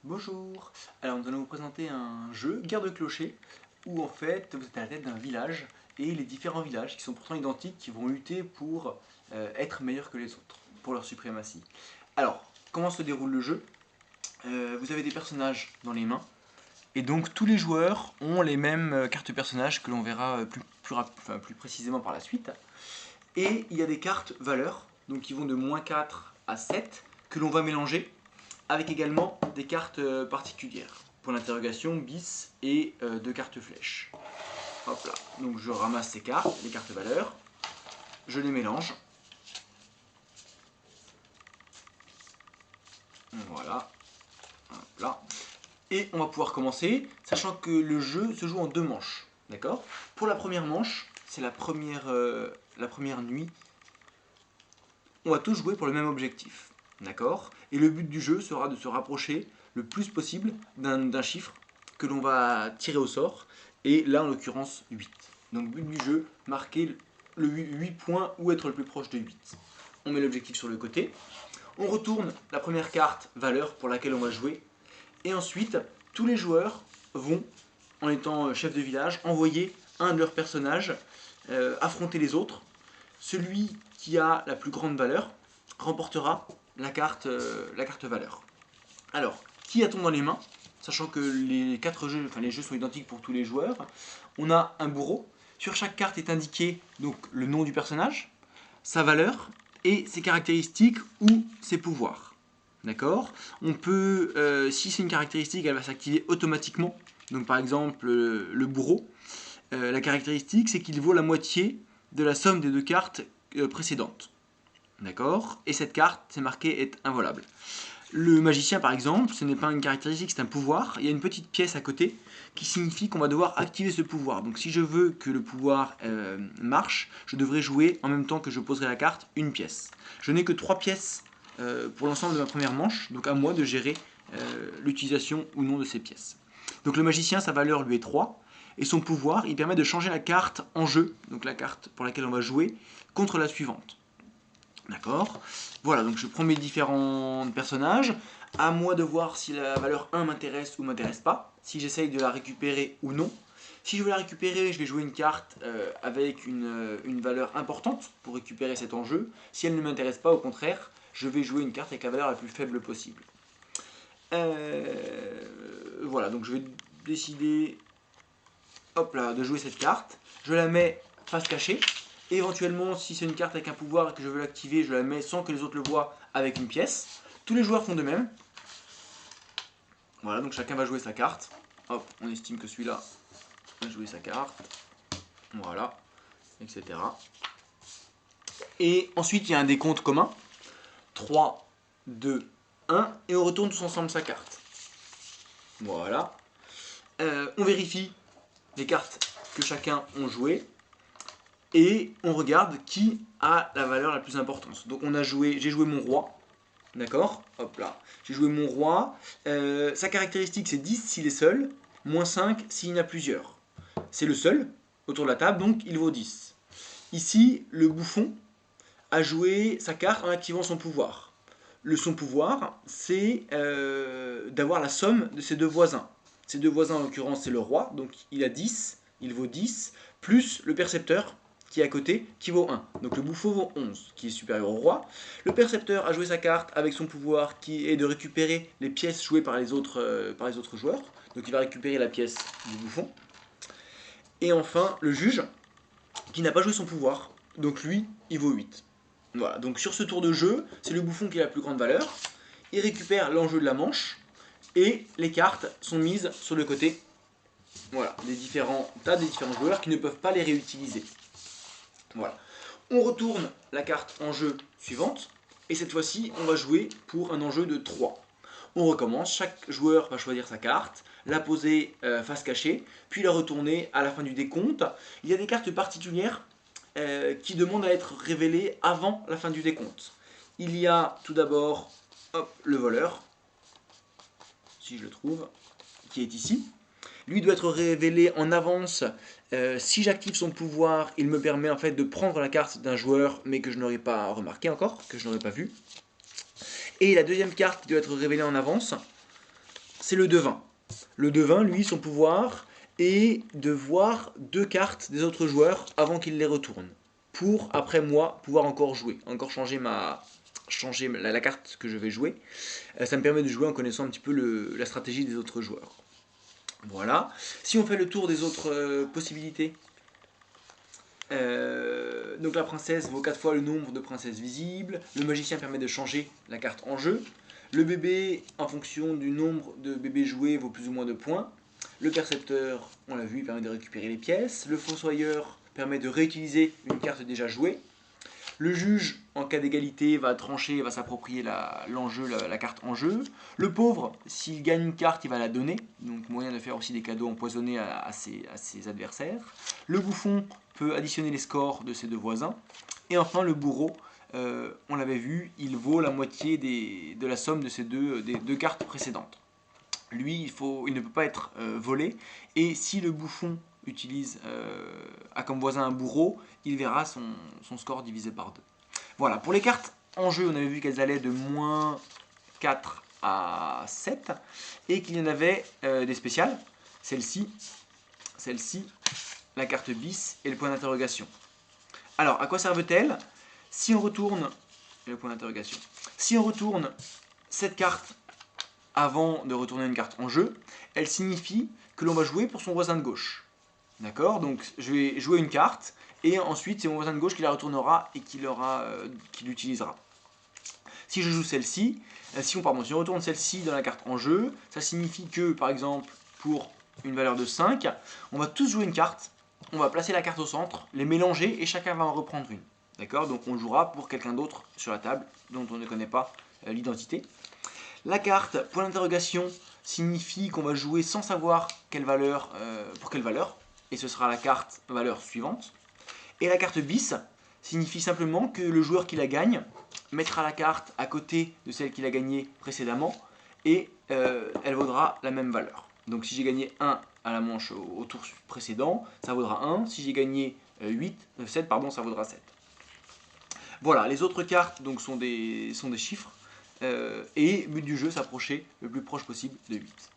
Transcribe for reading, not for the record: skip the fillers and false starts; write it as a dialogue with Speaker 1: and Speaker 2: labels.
Speaker 1: Bonjour. Alors nous allons vous présenter un jeu, Guerre de clochers, où en fait vous êtes à la tête d'un village et les différents villages qui sont pourtant identiques qui vont lutter pour être meilleurs que les autres, pour leur suprématie. Alors, comment se déroule le jeu? Vous avez des personnages dans les mains et donc tous les joueurs ont les mêmes cartes personnages que l'on verra plus précisément par la suite. Et il y a des cartes valeurs, donc qui vont de -4 à 7, que l'on va mélanger avec également des cartes particulières. Pour l'interrogation, bis et deux cartes flèches. Hop là, donc je ramasse ces cartes, les cartes valeurs, je les mélange. Voilà, hop là. Et on va pouvoir commencer, sachant que le jeu se joue en 2 manches. D'accord? Pour la première manche, c'est la première nuit, on va tous jouer pour le même objectif. D'accord? Et le but du jeu sera de se rapprocher le plus possible d'un chiffre que l'on va tirer au sort. Et là, en l'occurrence, 8. Donc, but du jeu, marquer le 8 points ou être le plus proche de 8. On met l'objectif sur le côté. On retourne la première carte valeur pour laquelle on va jouer. Et ensuite, tous les joueurs vont, en étant chef de village, envoyer un de leurs personnages affronter les autres. Celui qui a la plus grande valeur remportera la carte valeur. Alors, qui a-t-on dans les mains? Sachant que les jeux sont identiques pour tous les joueurs. On a un bourreau. Sur chaque carte est indiqué donc le nom du personnage, sa valeur et ses caractéristiques ou ses pouvoirs. D'accord? On peut, si c'est une caractéristique, elle va s'activer automatiquement. Donc par exemple, le bourreau, la caractéristique c'est qu'il vaut la moitié de la somme des deux cartes précédentes. D'accord? Et cette carte, c'est marqué, est involable. Le magicien, par exemple, ce n'est pas une caractéristique, c'est un pouvoir. Il y a une petite pièce à côté qui signifie qu'on va devoir activer ce pouvoir. Donc si je veux que le pouvoir marche, je devrais jouer en même temps que je poserai la carte une pièce. Je n'ai que 3 pièces pour l'ensemble de ma première manche, donc à moi de gérer l'utilisation ou non de ces pièces. Donc le magicien, sa valeur lui est 3, et son pouvoir, il permet de changer la carte en jeu, donc la carte pour laquelle on va jouer, contre la suivante. D'accord? Voilà, donc je prends mes différents personnages. À moi de voir si la valeur 1 m'intéresse ou m'intéresse pas, si j'essaye de la récupérer ou non. Si je veux la récupérer, je vais jouer une carte avec une valeur importante pour récupérer cet enjeu. Si elle ne m'intéresse pas, au contraire, je vais jouer une carte avec la valeur la plus faible possible. Voilà, donc je vais décider hop là, de jouer cette carte. Je la mets face cachée. Éventuellement, si c'est une carte avec un pouvoir et que je veux l'activer, je la mets sans que les autres le voient avec une pièce. Tous les joueurs font de même. Voilà, donc chacun va jouer sa carte. Hop, on estime que celui-là va jouer sa carte. Voilà, etc. Et ensuite, il y a un décompte commun. 3, 2, 1. Et on retourne tous ensemble sa carte. Voilà. On vérifie les cartes que chacun a jouées. Et on regarde qui a la valeur la plus importante. Donc j'ai joué mon roi, d'accord? Hop là, j'ai joué mon roi. Sa caractéristique c'est 10 s'il est seul, -5 s'il y en a plusieurs. C'est le seul autour de la table, donc il vaut 10. Ici, le bouffon a joué sa carte en activant son pouvoir. Son pouvoir, c'est d'avoir la somme de ses deux voisins. Ses deux voisins, en l'occurrence, c'est le roi, donc il a 10, il vaut 10, plus le percepteur, qui est à côté, qui vaut 1. Donc le bouffon vaut 11, qui est supérieur au roi. Le percepteur a joué sa carte avec son pouvoir qui est de récupérer les pièces jouées par les autres joueurs. Donc il va récupérer la pièce du bouffon. Et enfin, le juge, qui n'a pas joué son pouvoir. Donc lui, il vaut 8. Voilà, donc sur ce tour de jeu, c'est le bouffon qui a la plus grande valeur. Il récupère l'enjeu de la manche. Et les cartes sont mises sur le côté. Voilà, des différents joueurs qui ne peuvent pas les réutiliser. Voilà. On retourne la carte en jeu suivante, et cette fois-ci, on va jouer pour un enjeu de 3. On recommence, chaque joueur va choisir sa carte, la poser face cachée, puis la retourner à la fin du décompte. Il y a des cartes particulières qui demandent à être révélées avant la fin du décompte. Il y a tout d'abord le voleur, si je le trouve, qui est ici. Lui doit être révélé en avance. Si j'active son pouvoir, il me permet en fait de prendre la carte d'un joueur, mais que je n'aurais pas remarqué encore, que je n'aurais pas vu. Et la deuxième carte qui doit être révélée en avance, c'est le devin. Le devin, lui, son pouvoir est de voir 2 cartes des autres joueurs avant qu'ils les retournent. Pour, après moi, pouvoir encore jouer, encore changer la carte que je vais jouer. Ça me permet de jouer en connaissant un petit peu la stratégie des autres joueurs. Voilà. Si on fait le tour des autres possibilités, donc la princesse vaut 4 fois le nombre de princesses visibles. Le magicien permet de changer la carte en jeu. Le bébé, en fonction du nombre de bébés joués, vaut plus ou moins de points. Le percepteur, on l'a vu, il permet de récupérer les pièces. Le fossoyeur permet de réutiliser une carte déjà jouée. Le juge, en cas d'égalité, va trancher, va s'approprier la carte en jeu. Le pauvre, s'il gagne une carte, il va la donner. Donc moyen de faire aussi des cadeaux empoisonnés à ses adversaires. Le bouffon peut additionner les scores de ses 2 voisins. Et enfin le bourreau, on l'avait vu, il vaut la moitié de la somme de des 2 cartes précédentes. Lui, il ne peut pas être volé. Et si le bouffon a comme voisin un bourreau, il verra son score divisé par 2. Voilà, pour les cartes en jeu, on avait vu qu'elles allaient de moins 4 à 7 et qu'il y en avait des spéciales. Celle-ci, la carte bis et le point d'interrogation. Alors, à quoi servent-elles? Si on retourne, le point d'interrogation, si on retourne cette carte avant de retourner une carte en jeu, elle signifie que l'on va jouer pour son voisin de gauche. D'accord? Donc je vais jouer une carte et ensuite c'est mon voisin de gauche qui la retournera et qui l'utilisera. Si je joue celle-ci, si on retourne celle-ci dans la carte en jeu, ça signifie que par exemple pour une valeur de 5, on va tous jouer une carte, on va placer la carte au centre, les mélanger et chacun va en reprendre une. D'accord? Donc on jouera pour quelqu'un d'autre sur la table dont on ne connaît pas l'identité. La carte point d'interrogation signifie qu'on va jouer sans savoir pour quelle valeur, et ce sera la carte valeur suivante. Et la carte bis signifie simplement que le joueur qui la gagne mettra la carte à côté de celle qu'il a gagnée précédemment, et elle vaudra la même valeur. Donc si j'ai gagné 1 à la manche au tour précédent, ça vaudra 1. Si j'ai gagné 7, ça vaudra 7. Voilà, les autres cartes donc, sont des chiffres. Et but du jeu, s'approcher le plus proche possible de 8.